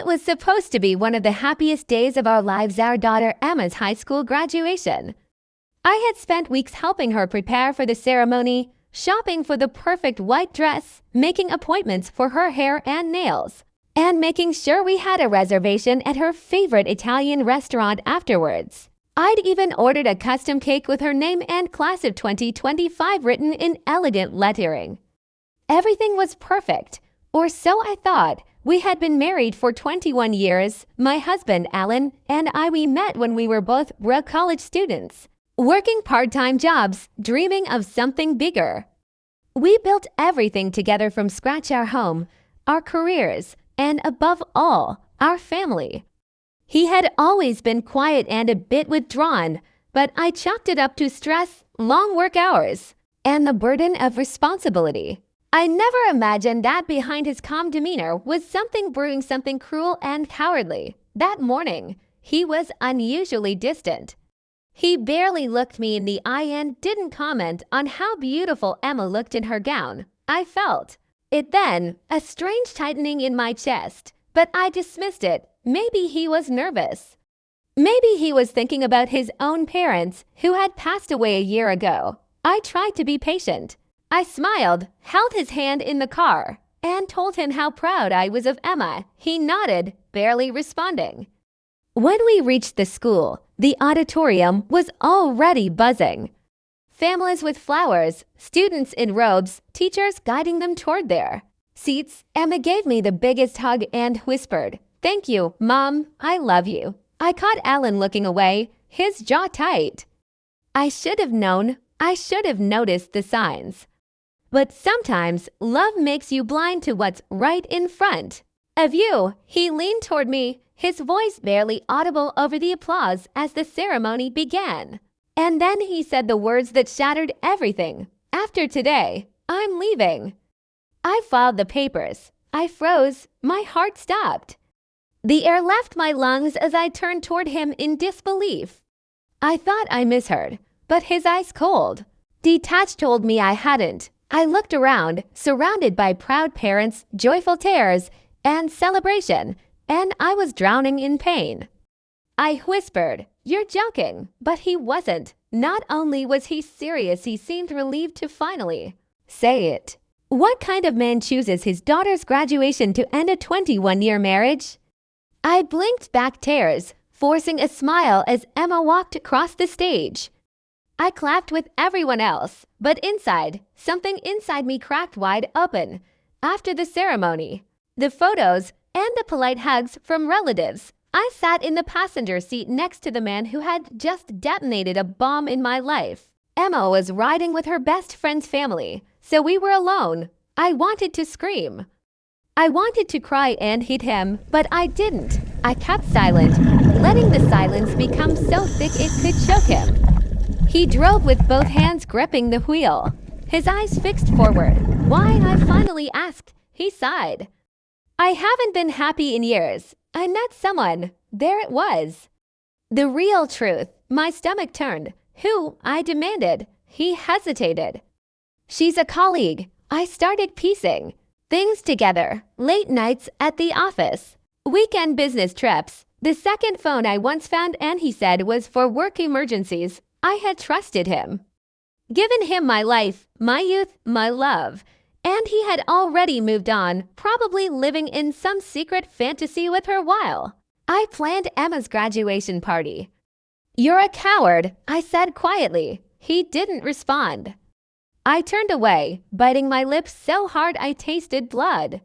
It was supposed to be one of the happiest days of our lives, our daughter Emma's high school graduation. I had spent weeks helping her prepare for the ceremony, shopping for the perfect white dress, making appointments for her hair and nails, and making sure we had a reservation at her favorite Italian restaurant afterwards. I'd even ordered a custom cake with her name and class of 2025 written in elegant lettering. Everything was perfect, or so I thought. We had been married for 21 years. My husband, Alan, and we met when we were both broke college students, working part-time jobs, dreaming of something bigger. We built everything together from scratch: our home, our careers, and above all, our family. He had always been quiet and a bit withdrawn, but I chalked it up to stress, long work hours, and the burden of responsibility. I never imagined that behind his calm demeanor was something brewing, something cruel and cowardly. That morning, he was unusually distant. He barely looked me in the eye and didn't comment on how beautiful Emma looked in her gown. I felt it then, a strange tightening in my chest, but I dismissed it. Maybe he was nervous. Maybe he was thinking about his own parents who had passed away a year ago. I tried to be patient. I smiled, held his hand in the car, and told him how proud I was of Emma. He nodded, barely responding. When we reached the school, the auditorium was already buzzing. Families with flowers, students in robes, teachers guiding them toward their seats. Emma gave me the biggest hug and whispered, "Thank you, Mom, I love you." I caught Alan looking away, his jaw tight. I should have known. I should have noticed the signs. But sometimes love makes you blind to what's right in front of you. He leaned toward me, his voice barely audible over the applause as the ceremony began. And then he said the words that shattered everything. "After today, I'm leaving." I filed the papers. I froze. My heart stopped. The air left my lungs as I turned toward him in disbelief. I thought I misheard, but his eyes cold, detached told me I hadn't. I looked around, surrounded by proud parents, joyful tears, and celebration, and I was drowning in pain. I whispered, "You're joking," but he wasn't. Not only was he serious, he seemed relieved to finally say it. What kind of man chooses his daughter's graduation to end a 21-year marriage? I blinked back tears, forcing a smile as Emma walked across the stage. I clapped with everyone else, but something inside me cracked wide open. After the ceremony, the photos, and the polite hugs from relatives, I sat in the passenger seat next to the man who had just detonated a bomb in my life. Emma was riding with her best friend's family, so we were alone. I wanted to scream. I wanted to cry and hit him, but I didn't. I kept silent, letting the silence become so thick it could choke him. He drove with both hands gripping the wheel, his eyes fixed forward. "Why?" I finally asked. He sighed. "I haven't been happy in years. I met someone." There it was. The real truth. My stomach turned. "Who?" I demanded. He hesitated. "She's a colleague." I started piecing things together. Late nights at the office, weekend business trips. The second phone I once found, and he said was for work emergencies. I had trusted him, given him my life, my youth, my love, and he had already moved on, probably living in some secret fantasy with her while I planned Emma's graduation party. "You're a coward," I said quietly. He didn't respond. I turned away, biting my lips so hard I tasted blood.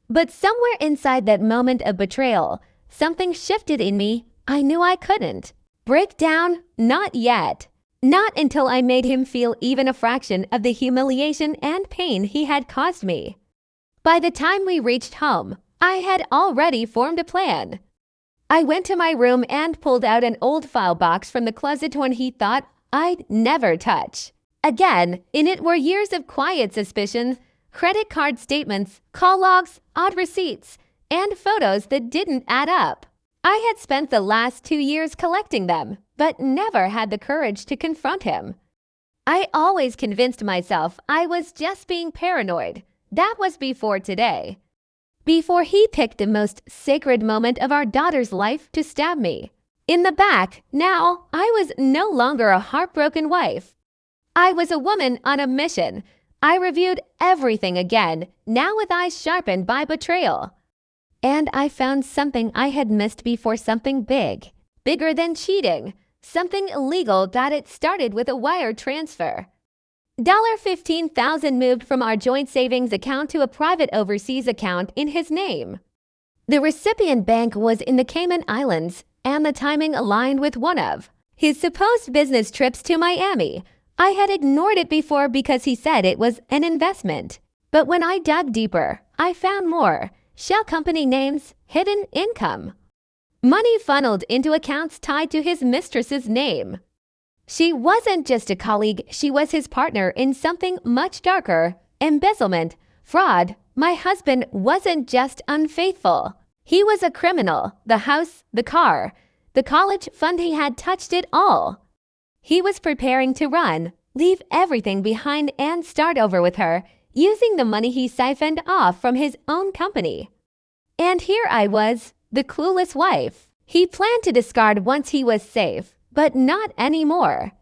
But somewhere inside that moment of betrayal, something shifted in me. I knew I couldn't break down, not yet. Not until I made him feel even a fraction of the humiliation and pain he had caused me. By the time we reached home, I had already formed a plan. I went to my room and pulled out an old file box from the closet, one he thought I'd never touch. Again, in it were years of quiet suspicions, credit card statements, call logs, odd receipts, and photos that didn't add up. I had spent the last 2 years collecting them, but never had the courage to confront him. I always convinced myself I was just being paranoid. That was before today. before he picked the most sacred moment of our daughter's life to stab me. In the back, now, I was no longer a heartbroken wife. I was a woman on a mission. I reviewed everything again, now with eyes sharpened by betrayal. And I found something I had missed before, something big, bigger than cheating, something illegal that it started with a wire transfer. $15,000 moved from our joint savings account to a private overseas account in his name. The recipient bank was in the Cayman Islands, and the timing aligned with one of his supposed business trips to Miami. I had ignored it before because he said it was an investment. But when I dug deeper, I found more. Shell company names, hidden income. Money funneled into accounts tied to his mistress's name. She wasn't just a colleague, she was his partner in something much darker. Embezzlement, fraud. My husband wasn't just unfaithful. He was a criminal. The house, the car, the college fund, he had touched it all. He was preparing to run, leave everything behind and start over with her, using the money he siphoned off from his own company. And here I was, the clueless wife. He planned to discard once he was safe, but not anymore.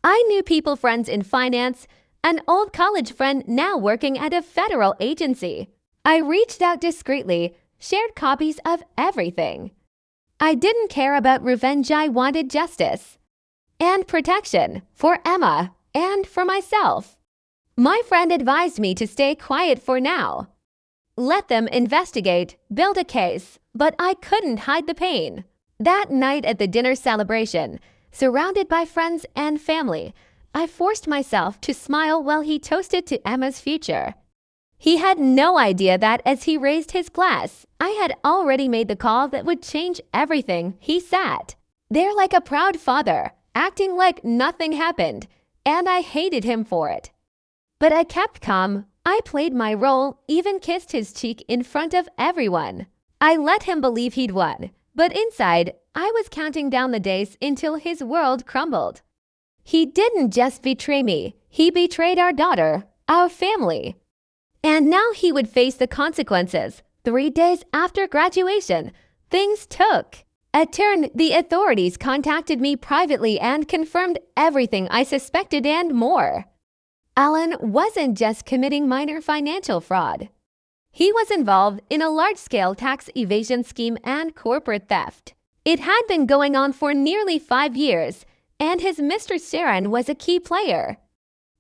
I knew people, friends in finance, an old college friend now working at a federal agency. I reached out discreetly, shared copies of everything. I didn't care about revenge, I wanted justice. And protection for Emma and for myself. My friend advised me to stay quiet for now. Let them investigate, build a case, but I couldn't hide the pain. That night at the dinner celebration, surrounded by friends and family, I forced myself to smile while he toasted to Emma's future. He had no idea that as he raised his glass, I had already made the call that would change everything. He sat there like a proud father, acting like nothing happened, and I hated him for it. But I kept calm. I played my role, even kissed his cheek in front of everyone. I let him believe he'd won, but inside, I was counting down the days until his world crumbled. He didn't just betray me, he betrayed our daughter, our family. And now he would face the consequences. 3 days after graduation, things took a turn. The authorities contacted me privately and confirmed everything I suspected and more. Alan wasn't just committing minor financial fraud. He was involved in a large-scale tax evasion scheme and corporate theft. It had been going on for nearly 5 years, and his mistress Sharon was a key player.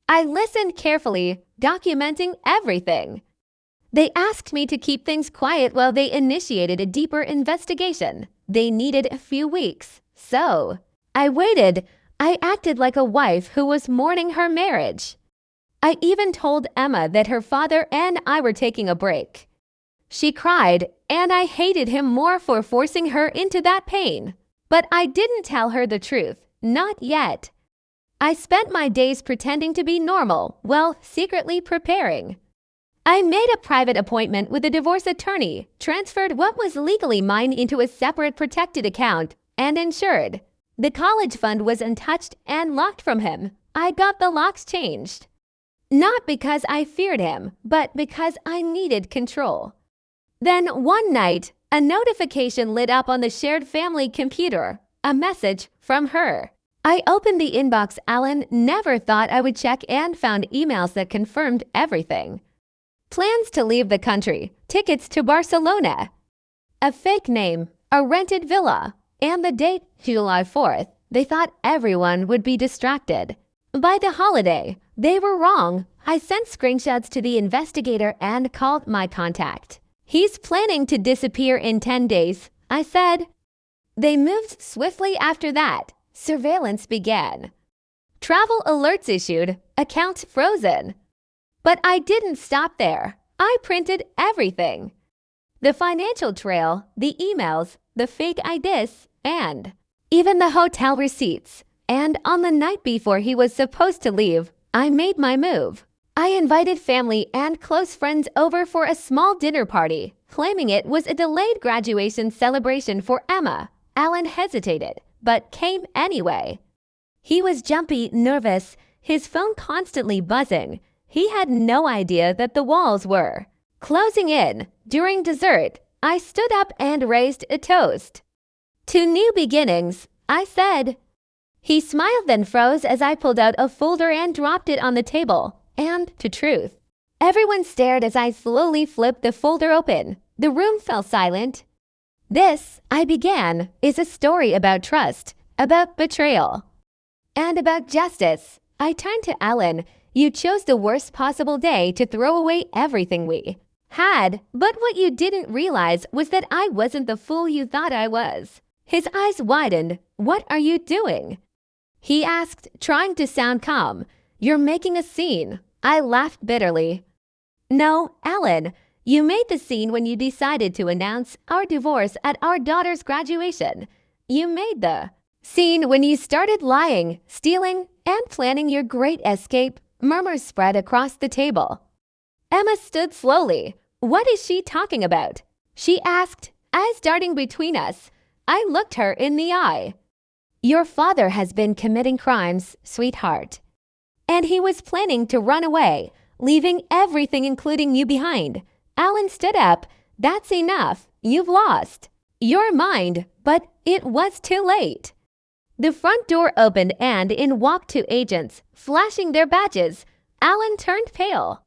I listened carefully, documenting everything. They asked me to keep things quiet while they initiated a deeper investigation. They needed a few weeks, so I waited. I acted like a wife who was mourning her marriage. I even told Emma that her father and I were taking a break. She cried, and I hated him more for forcing her into that pain. But I didn't tell her the truth, not yet. I spent my days pretending to be normal, while secretly preparing. I made a private appointment with a divorce attorney, transferred what was legally mine into a separate protected account, and ensured the college fund was untouched and locked from him. I got the locks changed. Not because I feared him, but because I needed control. Then one night, a notification lit up on the shared family computer, a message from her. I opened the inbox. Alan never thought I would check, and found emails that confirmed everything. Plans to leave the country, tickets to Barcelona, a fake name, a rented villa, and the date, July 4th. They thought everyone would be distracted by the holiday. They were wrong. I sent screenshots to the investigator and called my contact. He's planning to disappear in 10 days, I said. They moved swiftly after that. Surveillance began. Travel alerts issued, accounts frozen. But I didn't stop there. I printed everything. The financial trail, the emails, the fake IDs, and even the hotel receipts. And on the night before he was supposed to leave, I made my move. I invited family and close friends over for a small dinner party, claiming it was a delayed graduation celebration for Emma. Alan hesitated, but came anyway. He was jumpy, nervous, his phone constantly buzzing. He had no idea that the walls were Closing in, during dessert, I stood up and raised a toast. To new beginnings, I said. He smiled then froze as I pulled out a folder and dropped it on the table, and to truth. Everyone stared as I slowly flipped the folder open. The room fell silent. This, I began, is a story about trust, about betrayal, and about justice. I turned to Ellen. You chose the worst possible day to throw away everything we had, but what you didn't realize was that I wasn't the fool you thought I was. His eyes widened. What are you doing? He asked, trying to sound calm. You're making a scene. I laughed bitterly. No, Ellen, you made the scene when you decided to announce our divorce at our daughter's graduation. You made the scene when you started lying, stealing, and planning your great escape. Murmurs spread across the table. Emma stood slowly. What is she talking about? She asked, eyes darting between us. I looked her in the eye. Your father has been committing crimes, sweetheart. And he was planning to run away, leaving everything including you behind. Alan stood up. That's enough. You've lost. Your mind, but it was too late. The front door opened and in walked two agents, flashing their badges. Alan turned pale.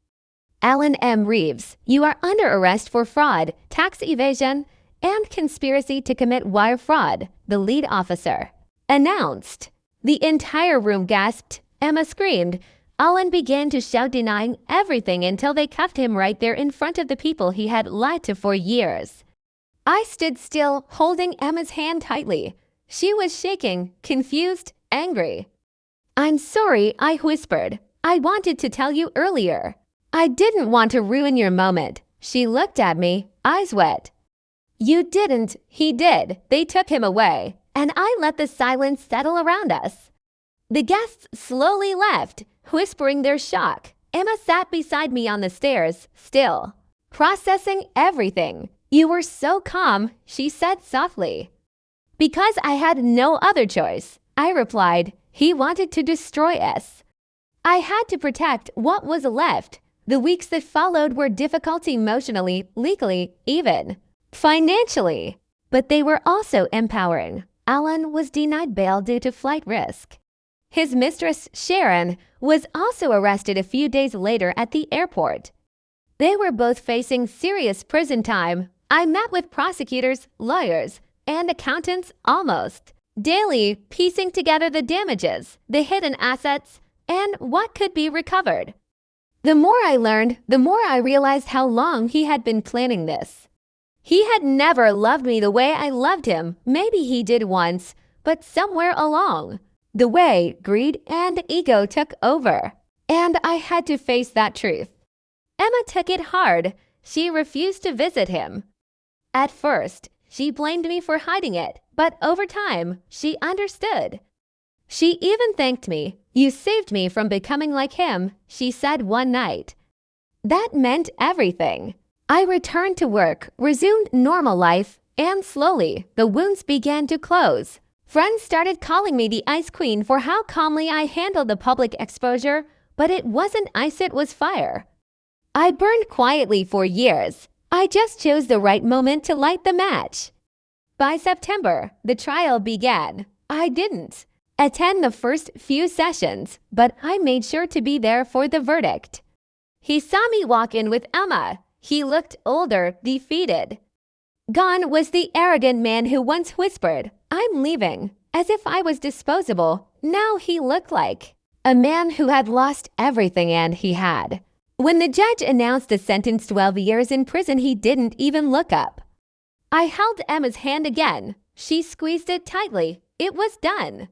Alan M. Reeves, you are under arrest for fraud, tax evasion, and conspiracy to commit wire fraud, the lead officer announced. The entire room gasped. Emma screamed. Alan began to shout, denying everything until they cuffed him right there in front of the people he had lied to for years. I stood still, holding Emma's hand tightly. She was shaking, confused, angry. I'm sorry, I whispered. I wanted to tell you earlier. I didn't want to ruin your moment. She looked at me, eyes wet. You didn't. He did. They took him away, and I let the silence settle around us. The guests slowly left, whispering their shock. Emma sat beside me on the stairs, still, processing everything. You were so calm, she said softly. Because I had no other choice, I replied. He wanted to destroy us. I had to protect what was left. The weeks that followed were difficult emotionally, legally, even financially. But they were also empowering. Alan was denied bail due to flight risk. His mistress, Sharon, was also arrested a few days later at the airport. They were both facing serious prison time. I met with prosecutors, lawyers, and accountants almost daily, piecing together the damages, the hidden assets, and what could be recovered. The more I learned, the more I realized how long he had been planning this. He had never loved me the way I loved him. Maybe he did once, but somewhere along the way, greed and ego took over, and I had to face that truth. Emma took it hard. She refused to visit him. At first, she blamed me for hiding it, but over time, she understood. She even thanked me. You saved me from becoming like him, she said one night. That meant everything. I returned to work, resumed normal life, and slowly, the wounds began to close. Friends started calling me the Ice Queen for how calmly I handled the public exposure, but it wasn't ice, it was fire. I burned quietly for years. I just chose the right moment to light the match. By September, the trial began. I didn't attend the first few sessions, but I made sure to be there for the verdict. He saw me walk in with Emma. He looked older, defeated. Gone was the arrogant man who once whispered, I'm leaving, as if I was disposable. Now he looked like a man who had lost everything, and he had. When the judge announced the sentence 12 years in prison, he didn't even look up. I held Emma's hand again. She squeezed it tightly. It was done.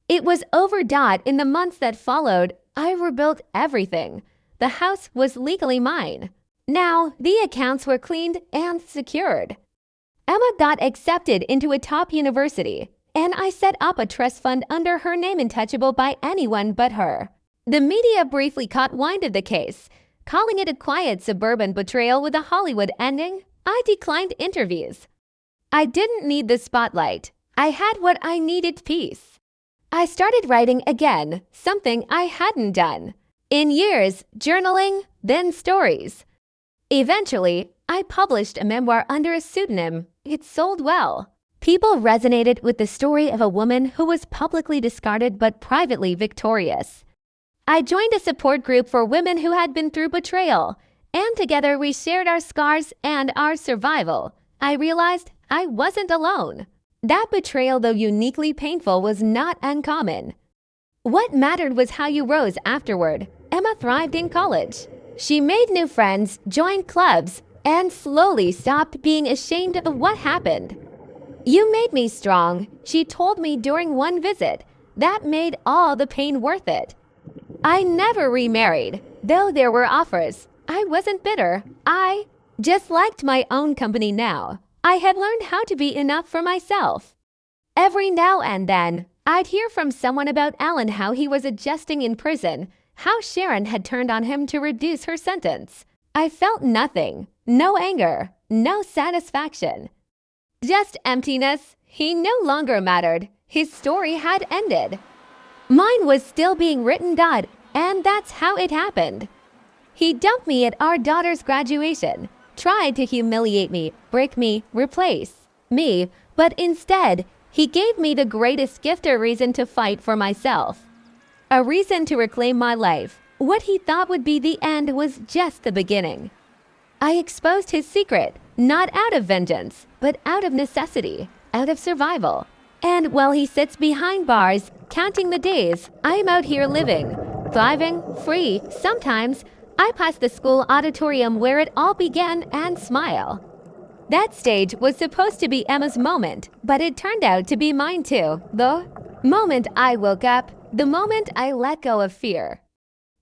It was over. In the months that followed, I rebuilt everything. The house was legally mine. Now, the accounts were cleaned and secured. Emma got accepted into a top university, and I set up a trust fund under her name, untouchable by anyone but her. The media briefly caught wind of the case, calling it a quiet suburban betrayal with a Hollywood ending. I declined interviews. I didn't need the spotlight. I had what I needed: peace. I started writing again, something I hadn't done in years, journaling, then stories. Eventually, I published a memoir under a pseudonym. It sold well. People resonated with the story of a woman who was publicly discarded but privately victorious. I joined a support group for women who had been through betrayal, and together we shared our scars and our survival. I realized I wasn't alone. That betrayal, though uniquely painful, was not uncommon. What mattered was how you rose afterward. Emma thrived in college. She made new friends, joined clubs, and slowly stopped being ashamed of what happened. "You made me strong," she told me during one visit. That made all the pain worth it. I never remarried, though there were offers. I wasn't bitter. I just liked my own company now. I had learned how to be enough for myself. Every now and then, I'd hear from someone about Alan, how he was adjusting in prison, how Sharon had turned on him to reduce her sentence. I felt nothing, no anger, no satisfaction. Just emptiness. He no longer mattered. His story had ended. Mine was still being written, and that's how it happened. He dumped me at our daughter's graduation, tried to humiliate me, break me, replace me, but instead, he gave me the greatest gift: a reason to fight for myself. A reason to reclaim my life. What he thought would be the end was just the beginning. I exposed his secret, not out of vengeance, but out of necessity, out of survival. And while he sits behind bars, counting the days, I'm out here living, thriving, free. Sometimes, I pass the school auditorium where it all began and smile. That stage was supposed to be Emma's moment, but it turned out to be mine too. The moment I woke up, the moment I let go of fear.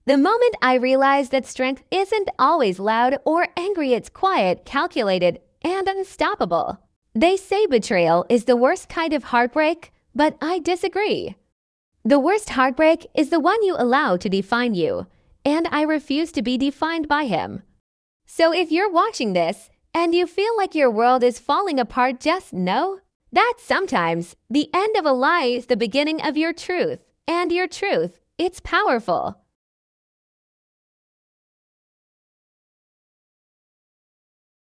The moment I realized that strength isn't always loud or angry, it's quiet, calculated, and unstoppable. They say betrayal is the worst kind of heartbreak, but I disagree. The worst heartbreak is the one you allow to define you, and I refuse to be defined by him. So if you're watching this and you feel like your world is falling apart, just know that sometimes the end of a lie is the beginning of your truth, and your truth, it's powerful.